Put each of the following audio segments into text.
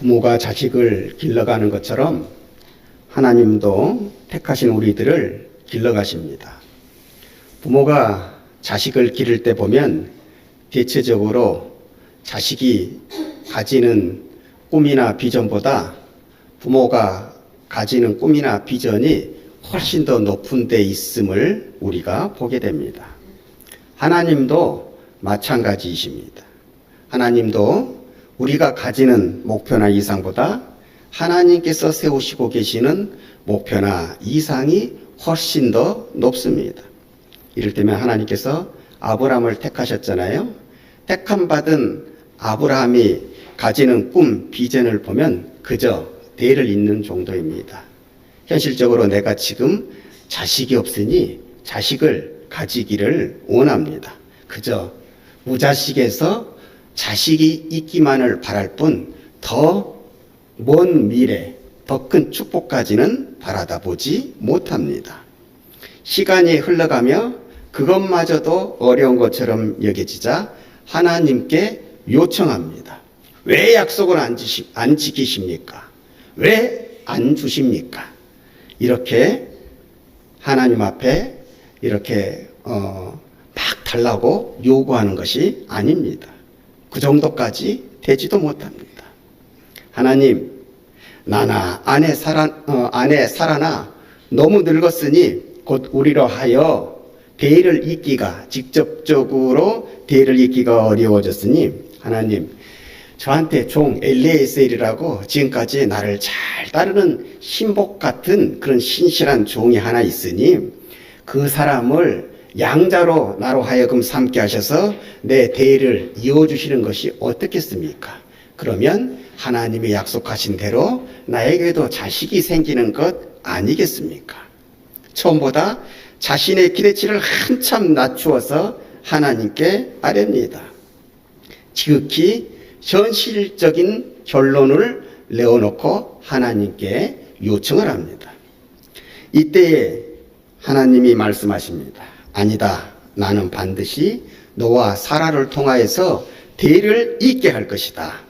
부모가 자식을 길러가는 것처럼 하나님도 택하신 우리들을 길러가십니다. 부모가 자식을 기를 때 보면 대체적으로 자식이 가지는 꿈이나 비전보다 부모가 가지는 꿈이나 비전이 훨씬 더 높은 데 있음을 우리가 보게 됩니다. 하나님도 마찬가지이십니다. 하나님도 우리가 가지는 목표나 이상보다 하나님께서 세우시고 계시는 목표나 이상이 훨씬 더 높습니다. 이를테면 하나님께서 아브라함을 택하셨잖아요. 택함 받은 아브라함이 가지는 꿈, 비전을 보면 그저 대를 잇는 정도입니다. 현실적으로 내가 지금 자식이 없으니 자식을 가지기를 원합니다. 그저 무자식에서 자식이 있기만을 바랄 뿐 더 먼 미래, 더 큰 축복까지는 바라다 보지 못합니다. 시간이 흘러가며 그것마저도 어려운 것처럼 여겨지자 하나님께 요청합니다. 왜 약속을 안 지키십니까? 왜 안 주십니까? 이렇게 하나님 앞에 이렇게 막 달라고 요구하는 것이 아닙니다. 그 정도까지 되지도 못합니다. 하나님, 나나 아내 살아나 너무 늙었으니 곧 우리로 하여 대의를 잇기가 직접적으로 대의를 잇기가 어려워졌으니 하나님, 저한테 종 엘리에셀이라고 지금까지 나를 잘 따르는 신복 같은 그런 신실한 종이 하나 있으니 그 사람을 양자로 나로 하여금 삼게 하셔서 내 대의를 이어주시는 것이 어떻겠습니까? 그러면 하나님이 약속하신 대로 나에게도 자식이 생기는 것 아니겠습니까? 처음보다 자신의 기대치를 한참 낮추어서 하나님께 아뢰입니다. 지극히 현실적인 결론을 내어놓고 하나님께 요청을 합니다. 이때에 하나님이 말씀하십니다. 아니다. 나는 반드시 너와 사라를 통하여서 대의를 잇게 할 것이다.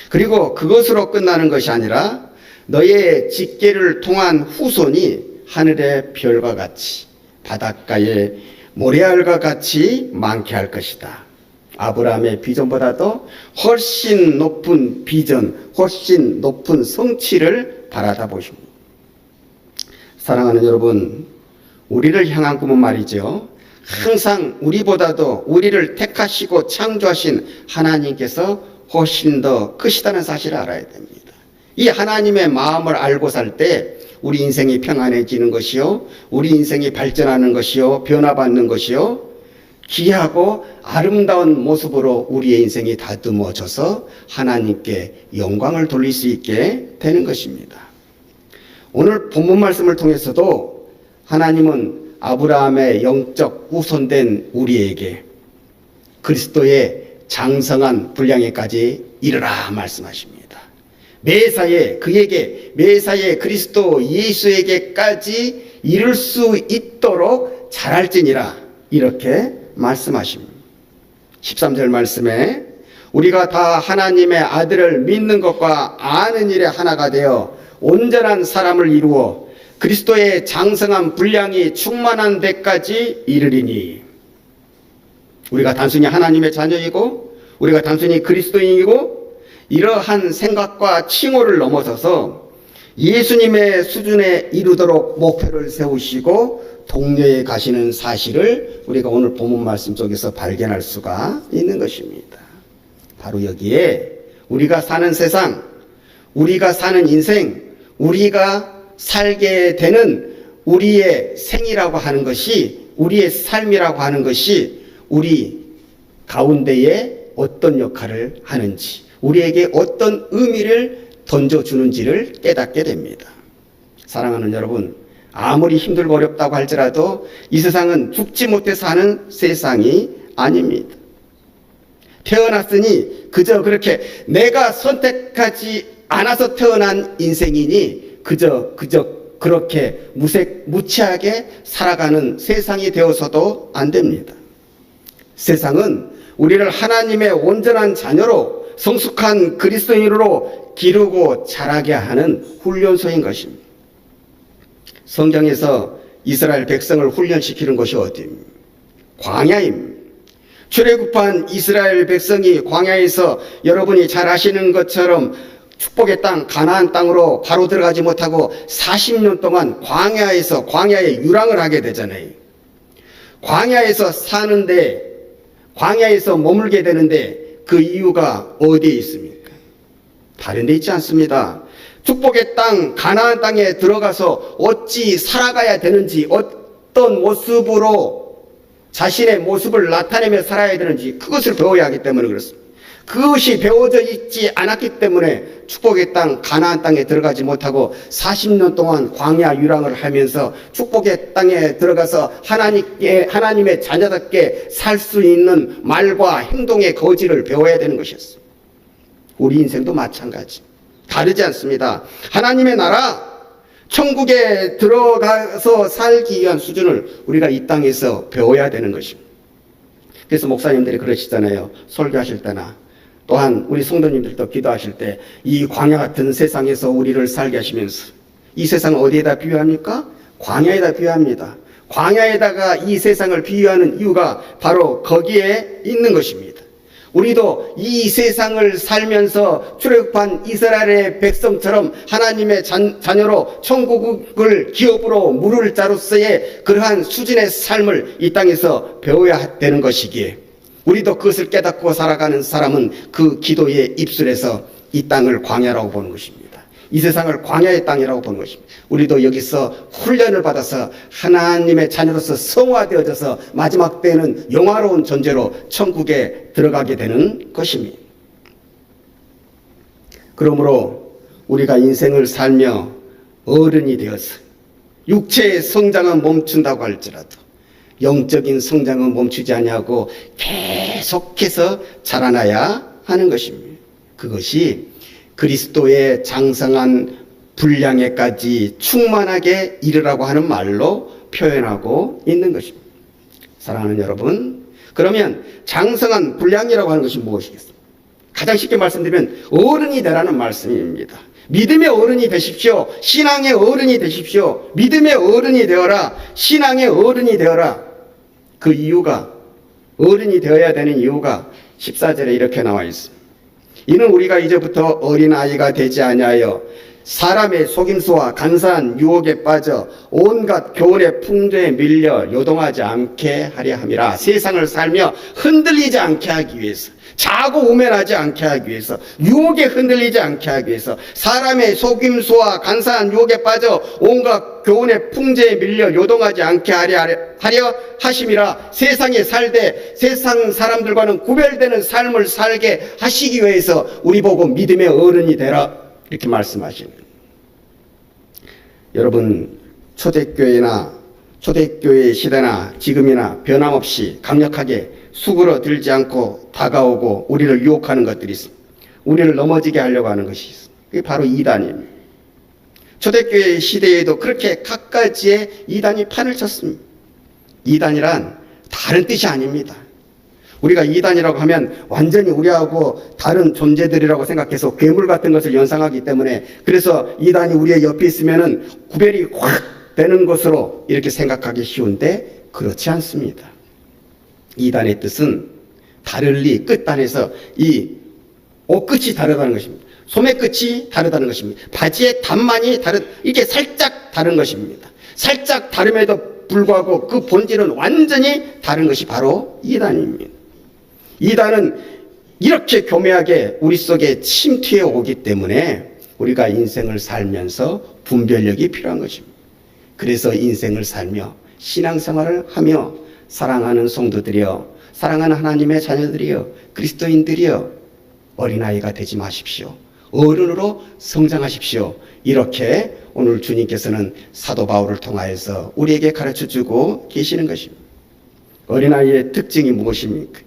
그리고 그것으로 끝나는 것이 아니라 너의 직계를 통한 후손이 하늘의 별과 같이 바닷가의 모래알과 같이 많게 할 것이다. 아브라함의 비전보다도 훨씬 높은 비전, 훨씬 높은 성취를 바라다 보십니다. 사랑하는 여러분, 우리를 향한 꿈은 말이죠. 항상 우리보다도 우리를 택하시고 창조하신 하나님께서 훨씬 더 크시다는 사실을 알아야 됩니다. 이 하나님의 마음을 알고 살 때 우리 인생이 평안해지는 것이요, 우리 인생이 발전하는 것이요, 변화받는 것이요, 귀하고 아름다운 모습으로 우리의 인생이 다듬어져서 하나님께 영광을 돌릴 수 있게 되는 것입니다. 오늘 본문 말씀을 통해서도 하나님은 아브라함의 영적 후손된 우리에게 그리스도의 장성한 분량에까지 이르라 말씀하십니다. 매사에 그에게 매사에 그리스도 예수에게까지 이룰 수 있도록 잘할지니라 이렇게 말씀하십니다. 13절 말씀에 우리가 다 하나님의 아들을 믿는 것과 아는 일에 하나가 되어 온전한 사람을 이루어 그리스도의 장성한 분량이 충만한 데까지 이르리니 우리가 단순히 하나님의 자녀이고 우리가 단순히 그리스도인이고 이러한 생각과 칭호를 넘어서서 예수님의 수준에 이르도록 목표를 세우시고 동료에 가시는 사실을 우리가 오늘 본문 말씀 속에서 발견할 수가 있는 것입니다. 바로 여기에 우리가 사는 세상, 우리가 사는 인생, 우리가 살게 되는 우리의 생이라고 하는 것이, 우리의 삶이라고 하는 것이 우리 가운데에 어떤 역할을 하는지, 우리에게 어떤 의미를 던져주는지를 깨닫게 됩니다. 사랑하는 여러분, 아무리 힘들고 어렵다고 할지라도 이 세상은 죽지 못해서 사는 세상이 아닙니다. 태어났으니 그저 그렇게 내가 선택하지 않아서 태어난 인생이니 그저 그렇게 무치하게 살아가는 세상이 되어서도 안 됩니다. 세상은 우리를 하나님의 온전한 자녀로 성숙한 그리스도인으로 기르고 자라게 하는 훈련소인 것입니다. 성경에서 이스라엘 백성을 훈련시키는 곳이 어디입니까? 광야입니다. 출애굽한 이스라엘 백성이 광야에서 여러분이 잘 아시는 것처럼 축복의 땅 가나안 땅으로 바로 들어가지 못하고 40년 동안 광야에 유랑을 하게 되잖아요. 광야에서 사는데, 광야에서 머물게 되는데 그 이유가 어디에 있습니까? 다른 데 있지 않습니다. 축복의 땅 가나안 땅에 들어가서 어찌 살아가야 되는지, 어떤 모습으로 자신의 모습을 나타내며 살아야 되는지 그것을 배워야 하기 때문에 그렇습니다. 그것이 배워져 있지 않았기 때문에 축복의 땅 가나안 땅에 들어가지 못하고 40년 동안 광야 유랑을 하면서 축복의 땅에 들어가서 하나님의 자녀답게 살 수 있는 말과 행동의 거지를 배워야 되는 것이었습니다. 우리 인생도 마찬가지. 다르지 않습니다. 하나님의 나라, 천국에 들어가서 살기 위한 수준을 우리가 이 땅에서 배워야 되는 것입니다. 그래서 목사님들이 그러시잖아요. 설교하실 때나 또한 우리 성도님들도 기도하실 때 이 광야 같은 세상에서 우리를 살게 하시면서 이 세상을 어디에다 비유합니까? 광야에다 비유합니다. 광야에다가 이 세상을 비유하는 이유가 바로 거기에 있는 것입니다. 우리도 이 세상을 살면서 출애굽한 이스라엘의 백성처럼 하나님의 자녀로 천국을 기업으로 물을 자로서의 그러한 수준의 삶을 이 땅에서 배워야 되는 것이기에 우리도 그것을 깨닫고 살아가는 사람은 그 기도의 입술에서 이 땅을 광야라고 보는 것입니다. 이 세상을 광야의 땅이라고 보는 것입니다. 우리도 여기서 훈련을 받아서 하나님의 자녀로서 성화되어져서 마지막 때에는 영화로운 존재로 천국에 들어가게 되는 것입니다. 그러므로 우리가 인생을 살며 어른이 되어서 육체의 성장은 멈춘다고 할지라도 영적인 성장은 멈추지 아니하고 계속해서 자라나야 하는 것입니다. 그것이 그리스도의 장성한 분량에까지 충만하게 이르라고 하는 말로 표현하고 있는 것입니다. 사랑하는 여러분, 그러면 장성한 분량이라고 하는 것이 무엇이겠습니까? 가장 쉽게 말씀드리면 어른이 되라는 말씀입니다. 믿음의 어른이 되십시오. 신앙의 어른이 되십시오. 믿음의 어른이 되어라. 신앙의 어른이 되어라. 그 이유가, 어른이 되어야 되는 이유가 14절에 이렇게 나와 있습니다. 이는 우리가 이제부터 어린아이가 되지 아니하여 사람의 속임수와 간사한 유혹에 빠져 온갖 교훈의 풍조에 밀려 요동하지 않게 하려 함이라. 세상을 살며 흔들리지 않게 하기 위해서, 자고 우면하지 않게 하기 위해서, 유혹에 흔들리지 않게 하기 위해서, 사람의 속임수와 간사한 유혹에 빠져 온갖 교훈의 풍조에 밀려 요동하지 않게 하려 하심이라. 세상에 살되 세상 사람들과는 구별되는 삶을 살게 하시기 위해서 우리 보고 믿음의 어른이 되라, 이렇게 말씀하시는. 여러분, 초대교회 시대나 지금이나 변함없이 강력하게 수그러들지 않고 다가오고 우리를 유혹하는 것들이 있습니다. 우리를 넘어지게 하려고 하는 것이 있습니다. 그게 바로 이단입니다. 초대교회 시대에도 그렇게 갖가지의 이단이 판을 쳤습니다. 이단이란 다른 뜻이 아닙니다. 우리가 이단이라고 하면 완전히 우리하고 다른 존재들이라고 생각해서 괴물 같은 것을 연상하기 때문에, 그래서 이단이 우리의 옆에 있으면은 구별이 확 되는 것으로 이렇게 생각하기 쉬운데 그렇지 않습니다. 이단의 뜻은 다를리, 끝단에서 이 옷끝이 다르다는 것입니다. 소매 끝이 다르다는 것입니다. 바지의 단만이 이게 살짝 다른 것입니다. 살짝 다름에도 불구하고 그 본질은 완전히 다른 것이 바로 이단입니다. 이단은 이렇게 교묘하게 우리 속에 침투해 오기 때문에 우리가 인생을 살면서 분별력이 필요한 것입니다. 그래서 인생을 살며 신앙생활을 하며 사랑하는 성도들이여, 사랑하는 하나님의 자녀들이여, 그리스도인들이여, 어린아이가 되지 마십시오. 어른으로 성장하십시오. 이렇게 오늘 주님께서는 사도 바울을 통하여서 우리에게 가르쳐주고 계시는 것입니다. 어린아이의 특징이 무엇입니까?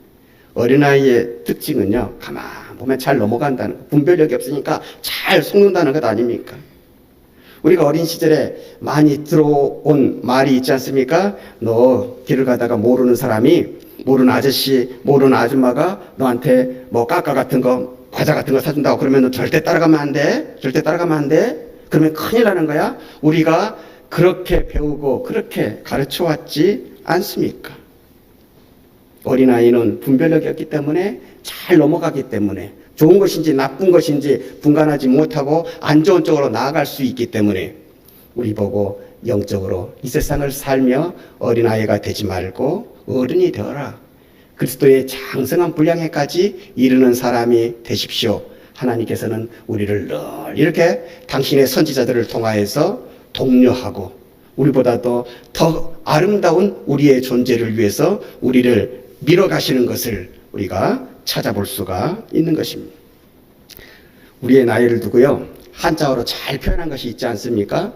어린아이의 특징은요, 가만 보면 잘 넘어간다는 것, 분별력이 없으니까 잘 속는다는 것 아닙니까? 우리가 어린 시절에 많이 들어온 말이 있지 않습니까? 너 길을 가다가 모르는 사람이, 모르는 아저씨, 모르는 아줌마가 너한테 뭐 까까 같은 거 과자 같은 거 사준다고 그러면 절대 따라가면 안 돼. 절대 따라가면 안 돼. 그러면 큰일 나는 거야. 우리가 그렇게 배우고 그렇게 가르쳐 왔지 않습니까? 어린아이는 분별력이 없기 때문에 잘 넘어가기 때문에 좋은 것인지 나쁜 것인지 분간하지 못하고 안 좋은 쪽으로 나아갈 수 있기 때문에 우리 보고 영적으로 이 세상을 살며 어린아이가 되지 말고 어른이 되어라. 그리스도의 장성한 분량에까지 이르는 사람이 되십시오. 하나님께서는 우리를 늘 이렇게 당신의 선지자들을 통하여서 독려하고 우리보다도 더 아름다운 우리의 존재를 위해서 우리를 밀어가시는 것을 우리가 찾아볼 수가 있는 것입니다. 우리의 나이를 두고요, 한자어로 잘 표현한 것이 있지 않습니까?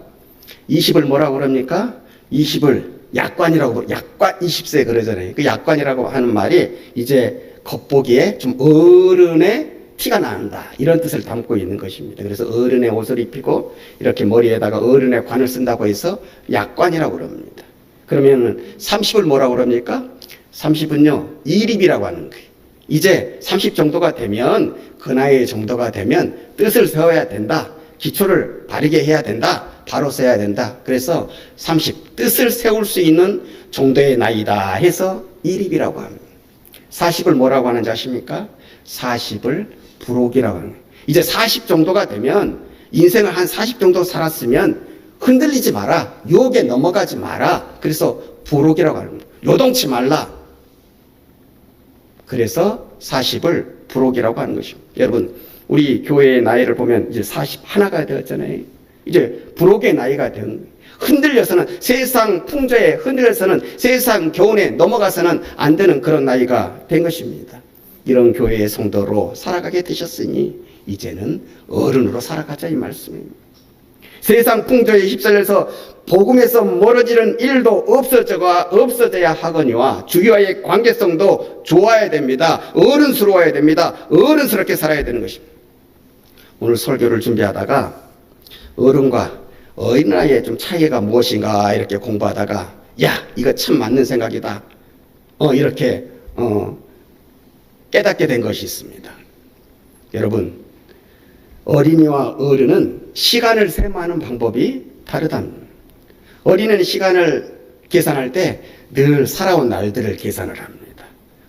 20을 뭐라고 그럽니까? 20을 약관이라고, 약관 20세 그러잖아요. 그 약관이라고 하는 말이 이제 겉보기에 좀 어른의 티가 난다, 이런 뜻을 담고 있는 것입니다. 그래서 어른의 옷을 입히고 이렇게 머리에다가 어른의 관을 쓴다고 해서 약관이라고 그럽니다. 그러면 30을 뭐라고 그럽니까? 30은요, 이립이라고 하는 거예요. 이제 30 정도가 되면, 그 나이 정도가 되면 뜻을 세워야 된다. 기초를 바르게 해야 된다. 바로 써야 된다. 그래서 30, 뜻을 세울 수 있는 정도의 나이다 해서 이립이라고 합니다. 40을 뭐라고 하는지 아십니까? 40을 부록이라고 하는 거예요. 이제 40 정도가 되면, 인생을 한 40 정도 살았으면 흔들리지 마라. 유혹에 넘어가지 마라. 그래서 부록이라고 하는 거예요. 요동치 말라. 그래서 40을 부록이라고 하는 것입니다. 여러분, 우리 교회의 나이를 보면 이제 41가 되었잖아요. 이제 부록의 나이가 된, 흔들려서는, 세상 풍조에 흔들려서는, 세상 교훈에 넘어가서는 안 되는 그런 나이가 된 것입니다. 이런 교회의 성도로 살아가게 되셨으니 이제는 어른으로 살아가자, 이 말씀입니다. 세상 풍조에 휩쓸려서 복음에서 멀어지는 일도 없어져야 하거니와 주위와의 관계성도 좋아야 됩니다. 어른스러워야 됩니다. 어른스럽게 살아야 되는 것입니다. 오늘 설교를 준비하다가 어른과 어린아이의 좀 차이가 무엇인가 이렇게 공부하다가, 야, 이거 참 맞는 생각이다, 이렇게 깨닫게 된 것이 있습니다. 여러분, 어린이와 어른은 시간을 셈하는 방법이 다르답니다. 어린이는 시간을 계산할 때 늘 살아온 날들을 계산을 합니다.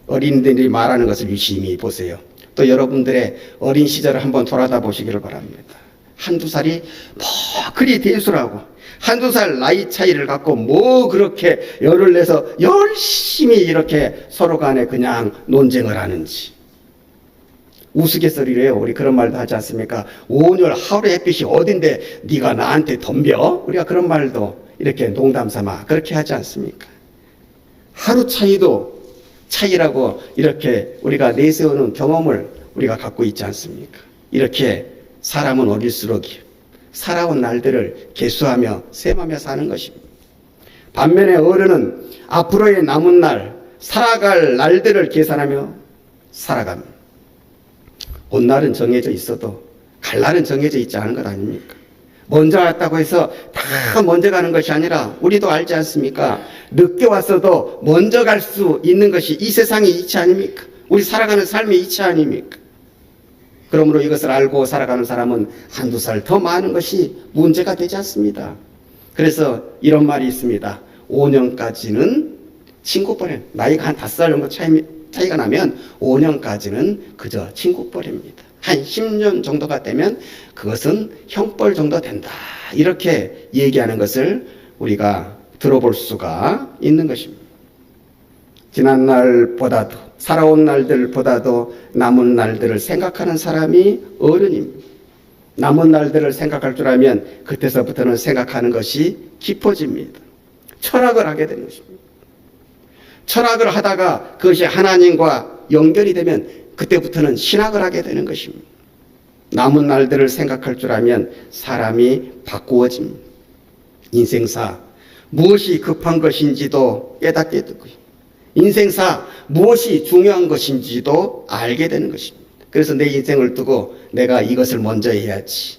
어린이들이 말하는 것을 유심히 보세요. 또 여러분들의 어린 시절을 한번 돌아다 보시기를 바랍니다. 한두 살이 뭐 그리 대수라고, 한두 살 나이 차이를 갖고 뭐 그렇게 열을 내서 열심히 이렇게 서로 간에 그냥 논쟁을 하는지. 우스갯소리래요. 우리 그런 말도 하지 않습니까? 온열 하루 햇빛이 어딘데 네가 나한테 덤벼? 우리가 그런 말도 이렇게 농담 삼아 그렇게 하지 않습니까? 하루 차이도 차이라고 이렇게 우리가 내세우는 경험을 우리가 갖고 있지 않습니까? 이렇게 사람은 어릴수록 살아온 날들을 계수하며 셈하며 사는 것입니다. 반면에 어른은 앞으로의 남은 날, 살아갈 날들을 계산하며 살아갑니다. 온 날은 정해져 있어도 갈 날은 정해져 있지 않은 것 아닙니까? 먼저 왔다고 해서 다 먼저 가는 것이 아니라, 우리도 알지 않습니까? 늦게 왔어도 먼저 갈 수 있는 것이 이 세상의 이치 아닙니까? 우리 살아가는 삶의 이치 아닙니까? 그러므로 이것을 알고 살아가는 사람은 한두 살 더 많은 것이 문제가 되지 않습니다. 그래서 이런 말이 있습니다. 5년까지는 친구뻘에, 나이가 한 5살 정도 차이가 나면 5년까지는 그저 친구뻘입니다. 한 10년 정도가 되면 그것은 형벌 정도 된다, 이렇게 얘기하는 것을 우리가 들어볼 수가 있는 것입니다. 지난 날보다도, 살아온 날들보다도 남은 날들을 생각하는 사람이 어른입니다. 남은 날들을 생각할 줄 알면 그때서부터는 생각하는 것이 깊어집니다. 철학을 하게 되는 것입니다. 철학을 하다가 그것이 하나님과 연결이 되면 그때부터는 신학을 하게 되는 것입니다. 남은 날들을 생각할 줄 알면 사람이 바꾸어집니다. 인생사 무엇이 급한 것인지도 깨닫게 되고요, 인생사 무엇이 중요한 것인지도 알게 되는 것입니다. 그래서 내 인생을 두고 내가 이것을 먼저 해야지,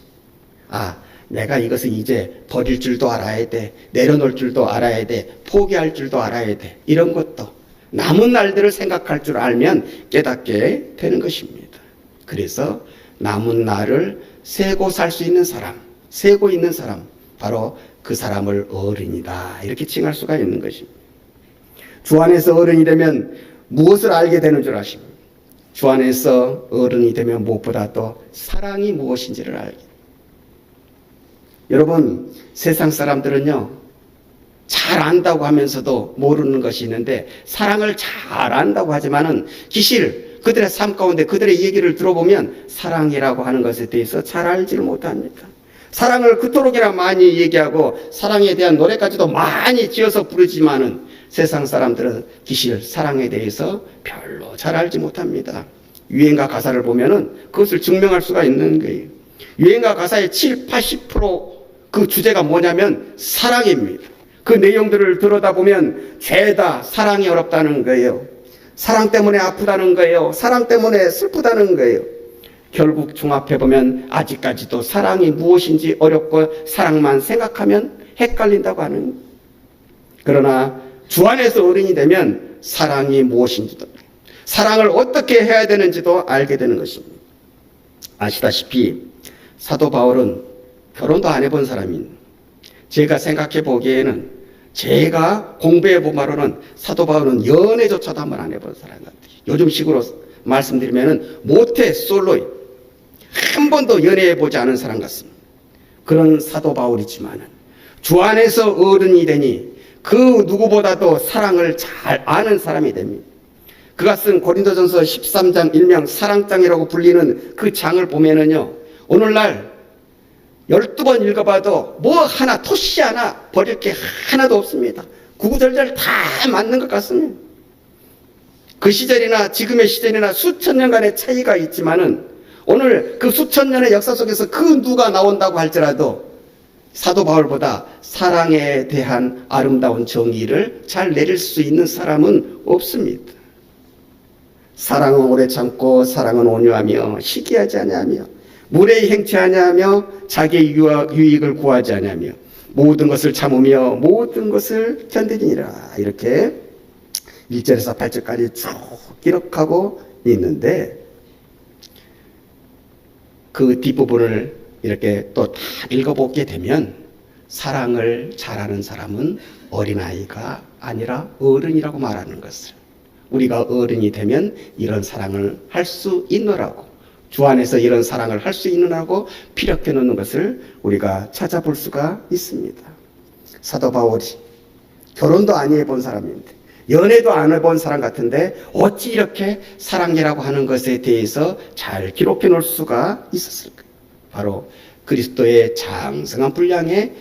내가 이것을 이제 버릴 줄도 알아야 돼, 내려놓을 줄도 알아야 돼, 포기할 줄도 알아야 돼, 이런 것도 남은 날들을 생각할 줄 알면 깨닫게 되는 것입니다. 그래서 남은 날을 세고 살 수 있는 사람, 세고 있는 사람, 바로 그 사람을 어른이다, 이렇게 칭할 수가 있는 것입니다. 주 안에서 어른이 되면 무엇을 알게 되는 줄 아십니까? 주 안에서 어른이 되면 무엇보다도 사랑이 무엇인지를 알게 됩니다. 여러분, 세상 사람들은요, 잘 안다고 하면서도 모르는 것이 있는데, 사랑을 잘 안다고 하지만은 기실, 그들의 삶 가운데 그들의 얘기를 들어보면 사랑이라고 하는 것에 대해서 잘 알지를 못합니다. 사랑을 그토록이나 많이 얘기하고 사랑에 대한 노래까지도 많이 지어서 부르지만은 세상 사람들은 기실 사랑에 대해서 별로 잘 알지 못합니다. 유행가 가사를 보면은 그것을 증명할 수가 있는 거예요. 유행가 가사의 7, 80%그 주제가 뭐냐면 사랑입니다. 그 내용들을 들여다보면 죄다 사랑이 어렵다는 거예요. 사랑 때문에 아프다는 거예요. 사랑 때문에 슬프다는 거예요. 결국 종합해보면 아직까지도 사랑이 무엇인지 어렵고 사랑만 생각하면 헷갈린다고 하는 거예요. 그러나 주 안에서 어른이 되면 사랑이 무엇인지도, 사랑을 어떻게 해야 되는지도 알게 되는 것입니다. 아시다시피 사도 바울은 결혼도 안 해본 사람인, 제가 생각해 보기에는, 제가 공부해 본 바로는 사도 바울은 연애조차도 한번 안 해본 사람 같아요. 요즘 식으로 말씀드리면은 모태 솔로예요. 한 번도 연애해 보지 않은 사람 같습니다. 그런 사도 바울이지만은 주 안에서 어른이 되니 그 누구보다도 사랑을 잘 아는 사람이 됩니다. 그가 쓴 고린도전서 13장 일명 사랑장이라고 불리는 그 장을 보면은요, 오늘날 12번 읽어봐도 뭐 하나, 토시 하나 버릴 게 하나도 없습니다. 구구절절 다 맞는 것 같습니다. 그 시절이나 지금의 시절이나 수천 년간의 차이가 있지만은 오늘 그 수천 년의 역사 속에서 그 누가 나온다고 할지라도 사도 바울보다 사랑에 대한 아름다운 정의를 잘 내릴 수 있는 사람은 없습니다. 사랑은 오래 참고 사랑은 온유하며 시기하지 아니하며 무례히 행치하지 아니하며 자기의 유익을 구하지 아니하며 모든 것을 참으며 모든 것을 견디니라. 이렇게 1절에서 8절까지 쭉 기록하고 있는데, 그 뒷부분을 이렇게 또 다 읽어보게 되면 사랑을 잘하는 사람은 어린아이가 아니라 어른이라고 말하는 것을, 우리가 어른이 되면 이런 사랑을 할 수 있노라고, 주 안에서 이런 사랑을 할 수 있느라고 피력해 놓는 것을 우리가 찾아볼 수가 있습니다. 사도 바울이 결혼도 안 해본 사람인데, 연애도 안 해본 사람 같은데 어찌 이렇게 사랑이라고 하는 것에 대해서 잘 기록해 놓을 수가 있었을까? 바로 그리스도의 장성한 분량에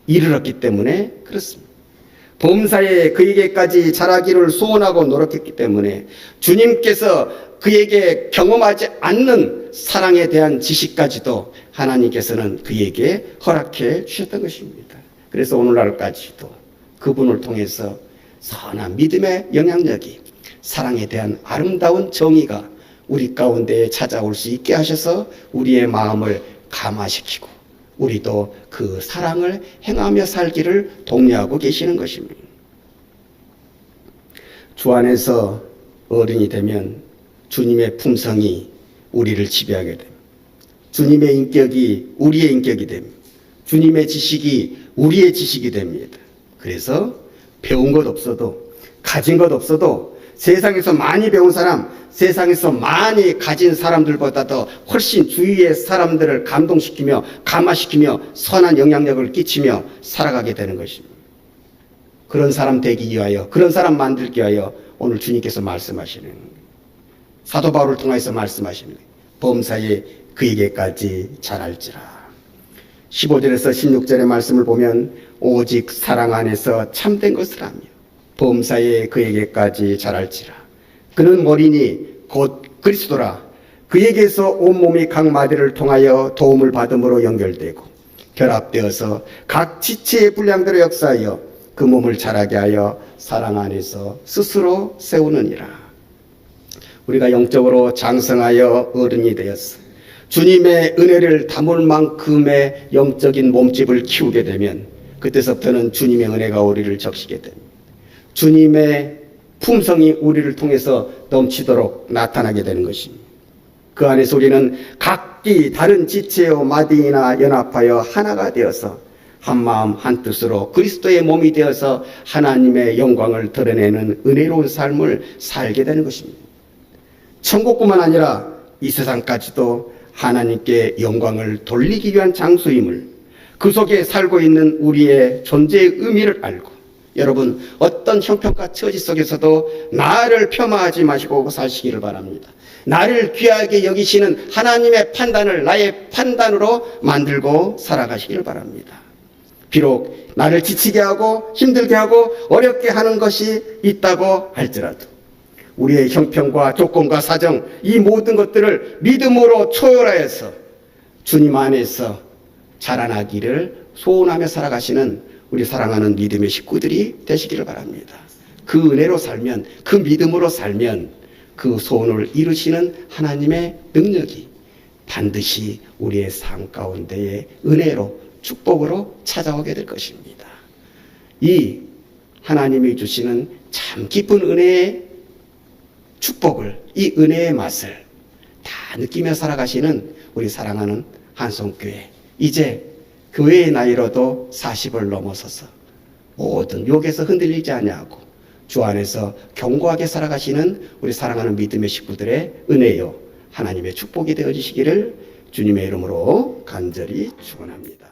이르렀기 때문에 그렇습니다. 범사에 그에게까지 자라기를 소원하고 노력했기 때문에 주님께서 그에게 경험하지 않는 사랑에 대한 지식까지도 하나님께서는 그에게 허락해 주셨던 것입니다. 그래서 오늘날까지도 그분을 통해서 선한 믿음의 영향력이, 사랑에 대한 아름다운 정의가 우리 가운데 찾아올 수 있게 하셔서 우리의 마음을 감화시키고 우리도 그 사랑을 행하며 살기를 독려하고 계시는 것입니다. 주 안에서 어른이 되면 주님의 품성이 우리를 지배하게 됩니다. 주님의 인격이 우리의 인격이 됩니다. 주님의 지식이 우리의 지식이 됩니다. 그래서 배운 것 없어도, 가진 것 없어도 세상에서 많이 배운 사람, 세상에서 많이 가진 사람들보다도 훨씬 주위의 사람들을 감동시키며 감화시키며 선한 영향력을 끼치며 살아가게 되는 것입니다. 그런 사람 되기 위하여, 그런 사람 만들기 위하여 오늘 주님께서 말씀하시는 거예요. 사도 바울을 통해서 말씀하시는 거예요. 범사에 그에게까지 잘할지라. 15절에서 16절의 말씀을 보면 오직 사랑 안에서 참된 것을 하며 범사에 그에게까지 잘할지라. 그는 머리니 곧 그리스도라. 그에게서 온몸이 각 마디를 통하여 도움을 받음으로 연결되고 결합되어서 각 지체의 분량대로 역사하여 그 몸을 자라게 하여 사랑 안에서 스스로 세우느니라. 우리가 영적으로 장성하여 어른이 되었어 주님의 은혜를 담을 만큼의 영적인 몸집을 키우게 되면 그때서부터는 주님의 은혜가 우리를 적시게 됩니다. 주님의 품성이 우리를 통해서 넘치도록 나타나게 되는 것입니다. 그 안에서 우리는 각기 다른 지체요 마디나 연합하여 하나가 되어서 한마음 한뜻으로 그리스도의 몸이 되어서 하나님의 영광을 드러내는 은혜로운 삶을 살게 되는 것입니다. 천국뿐만 아니라 이 세상까지도 하나님께 영광을 돌리기 위한 장소임을, 그 속에 살고 있는 우리의 존재의 의미를 알고, 여러분 어떤 형편과 처지 속에서도 나를 폄하하지 마시고 사시기를 바랍니다. 나를 귀하게 여기시는 하나님의 판단을 나의 판단으로 만들고 살아가시기를 바랍니다. 비록 나를 지치게 하고 힘들게 하고 어렵게 하는 것이 있다고 할지라도 우리의 형편과 조건과 사정, 이 모든 것들을 믿음으로 초월하여서 주님 안에서 자라나기를 소원하며 살아가시는 우리 사랑하는 믿음의 식구들이 되시기를 바랍니다. 그 은혜로 살면, 그 믿음으로 살면 그 소원을 이루시는 하나님의 능력이 반드시 우리의 삶 가운데의 은혜로, 축복으로 찾아오게 될 것입니다. 이 하나님이 주시는 참 깊은 은혜의 축복을, 이 은혜의 맛을 다 느끼며 살아가시는 우리 사랑하는 한송교회, 이제 교회의 나이로도 40을 넘어서서 모든 욕에서 흔들리지 아니하고 주 안에서 견고하게 살아가시는 우리 사랑하는 믿음의 식구들의 은혜요 하나님의 축복이 되어지시기를 주님의 이름으로 간절히 축원합니다.